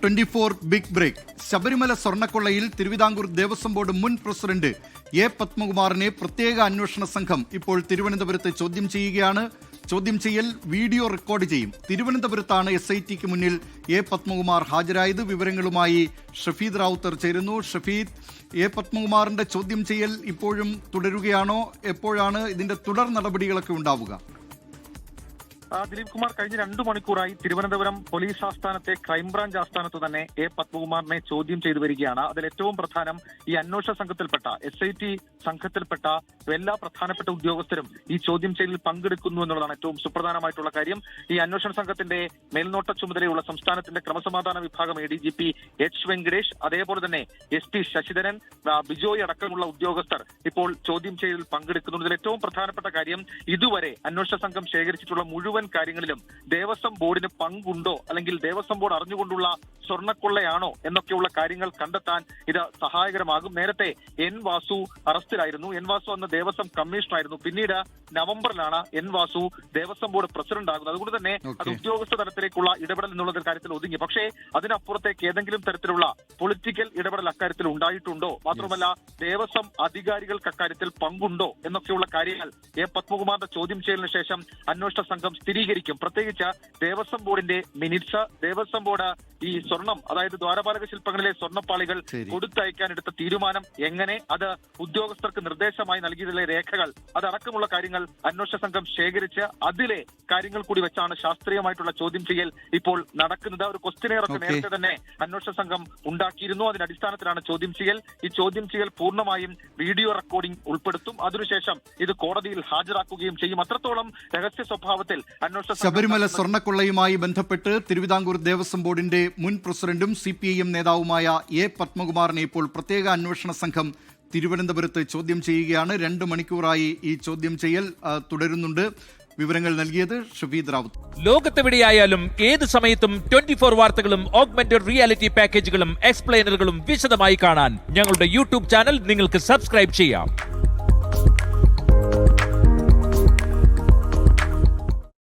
24 big break. Sabarimala സ്വർണ്ണക്കൊള്ളയിൽ Thiruvithamkoor Devaswom board മുൻ president A പത്മകുമാറിനെ പ്രത്യേക അന്വേഷണ സംഘം ഇപ്പോൾ തിരുവനന്തപുരത്ത് ചോദ്യം ചെയ്യുകയാണ്. ചോദ്യം ചെയ്യൽ വീഡിയോ റെക്കോർഡ് ചെയ്യും. തിരുവനന്തപുരത്താണ് SITക്ക് മുന്നിൽ എ പത്മകുമാർ ഹാജരായത്. വിവരങ്ങളുമായി ഷഫീദ് റാവുത്തർ ചേരുന്നു. ഷഫീദ്, എ പത്മകുമാറിന്റെ ചോദ്യം ചെയ്യൽ ഇപ്പോഴും തുടരുകയാണോ? എപ്പോഴാണ് ഇതിന്റെ തുടർ നടപടികളൊക്കെ ഉണ്ടാവുക? ദിലീപ് കുമാർ, കഴിഞ്ഞ 2 മണിക്കൂറായി തിരുവനന്തപുരം പോലീസ് ആസ്ഥാനത്തെ ക്രൈംബ്രാഞ്ച് ആസ്ഥാനത്ത് തന്നെ എ പത്മകുമാറിനെ ചോദ്യം ചെയ്തു വരികയാണ്. അതിൽ ഏറ്റവും പ്രധാനം ഈ അന്വേഷണ സംഘത്തിൽപ്പെട്ട SIT സംഘത്തിൽപ്പെട്ട എല്ലാ പ്രധാനപ്പെട്ട ഉദ്യോഗസ്ഥരും ഈ ചോദ്യം ചെയ്യലിൽ പങ്കെടുക്കുന്നു എന്നുള്ളതാണ് ഏറ്റവും സുപ്രധാനമായിട്ടുള്ള കാര്യം. ഈ അന്വേഷണ സംഘത്തിന്റെ മേൽനോട്ട ചുമതലയുള്ള സംസ്ഥാനത്തിന്റെ ക്രമസമാധാന വിഭാഗം ADGP H വെങ്കടേഷ്, അതേപോലെ തന്നെ SP ശശിധരൻ, ബിജോയ് അടക്കമുള്ള ഉദ്യോഗസ്ഥർ ഇപ്പോൾ ചോദ്യം ചെയ്യലിൽ പങ്കെടുക്കുന്നു. ഇതിൽ ഏറ്റവും പ്രധാനപ്പെട്ട കാര്യം, ഇതുവരെ അന്വേഷണ സംഘം ശേഖരിച്ചിട്ടുള്ള മുഴുവൻ കാര്യങ്ങളിലും ദേവസ്വം ബോർഡിന് പങ്കുണ്ടോ, അല്ലെങ്കിൽ ദേവസ്വം ബോർഡ് അറിഞ്ഞുകൊണ്ടുള്ള സ്വർണ്ണക്കൊള്ളയാണോ എന്നൊക്കെയുള്ള കാര്യങ്ങൾ കണ്ടെത്താൻ ഇത് സഹായകരമാകും. നേരത്തെ N വാസു അറസ്റ്റിലായിരുന്നു. N വാസു അന്ന് ദേവസ്വം കമ്മീഷണറായിരുന്നു. പിന്നീട് നവംബറിലാണ് N Vasu Devaswom board president ആകുന്നത്. അതുകൊണ്ട് തന്നെ അത് ഉദ്യോഗസ്ഥ തലത്തിലേക്കുള്ള ഇടപെടൽ എന്നുള്ള കാര്യത്തിൽ ഒതുങ്ങി. പക്ഷേ അതിനപ്പുറത്തേക്ക് ഏതെങ്കിലും തരത്തിലുള്ള പൊളിറ്റിക്കൽ ഇടപെടൽ അക്കാര്യത്തിൽ ഉണ്ടായിട്ടുണ്ടോ, മാത്രമല്ല ദേവസ്വം അധികാരികൾക്ക് അക്കാര്യത്തിൽ പങ്കുണ്ടോ എന്നൊക്കെയുള്ള കാര്യങ്ങൾ എ പത്മകുമാറിന്റെ ചോദ്യം ചെയ്യലിന് ശേഷം അന്വേഷണ സംഘം സ്ഥിരീകരിക്കും. പ്രത്യേകിച്ച് ദേവസ്വം ബോർഡിന്റെ മിനിറ്റ്സ്, ദേവസ്വം ബോർഡ് ഈ സ്വർണം, അതായത് ദ്വാരപാലക ശില്പങ്ങളിലെ സ്വർണ്ണപ്പാളികൾ കൊടുത്തയക്കാൻ എടുത്ത തീരുമാനം എങ്ങനെ, അത് ഉദ്യോഗസ്ഥർക്ക് നിർദ്ദേശമായി നൽകിയതിലെ രേഖകൾ, അതടക്കമുള്ള കാര്യങ്ങൾ അന്വേഷണ സംഘം ശേഖരിച്ച് അതിലെ കാര്യങ്ങൾ കൂടി വെച്ചാണ് ശാസ്ത്രീയമായിട്ടുള്ള ചോദ്യം ചെയ്യൽ ഇപ്പോൾ നടക്കുന്നത്. ഒരു ക്വസ്റ്റ്യനെയർ ഒക്കെ നേരത്തെ തന്നെ അന്വേഷണ സംഘം ഉണ്ടാക്കിയിരുന്നു. അതിന്റെ അടിസ്ഥാനത്തിലാണ് ചോദ്യം ചെയ്യൽ. ഈ ചോദ്യം ചെയ്യൽ പൂർണ്ണമായും വീഡിയോ റെക്കോർഡിംഗ് ഉൾപ്പെടുത്തും. അതിനുശേഷം ഇത് കോടതിയിൽ ഹാജരാക്കുകയും ചെയ്യും. അത്രത്തോളം രഹസ്യ സ്വഭാവത്തിൽ അന്വേഷണ ശബരിമല സ്വർണ്ണക്കൊള്ളയുമായി ബന്ധപ്പെട്ട് തിരുവിതാംകൂർ ദേവസ്വം ബോർഡിന്റെ മുൻ പ്രസിഡന്റും CPIM നേതാവുമായ എ പത്മകുമാറിനെ ഇപ്പോൾ പ്രത്യേക അന്വേഷണ സംഘം തിരുവനന്തപുരത്ത് ചോദ്യം ചെയ്യുകയാണ്. 2 മണിക്കൂറായി ഈ ചോദ്യം ചെയ്യൽ തുടരുന്നുണ്ട്. വിവരങ്ങൾ നൽകിയത് ഷഫീദ് റാവുത്ത്. ലോകത്തെവിടെയായാലും ഏത് സമയത്തും 24 വാർത്തകളും ഓഗ്മെന്റഡ് റിയാലിറ്റി പാക്കേജുകളും എക്സ്പ്ലെയിനറുകളും വിശദമായി കാണാൻ ഞങ്ങളുടെ YouTube ചാനൽ നിങ്ങൾക്ക് സബ്സ്ക്രൈബ് ചെയ്യാം.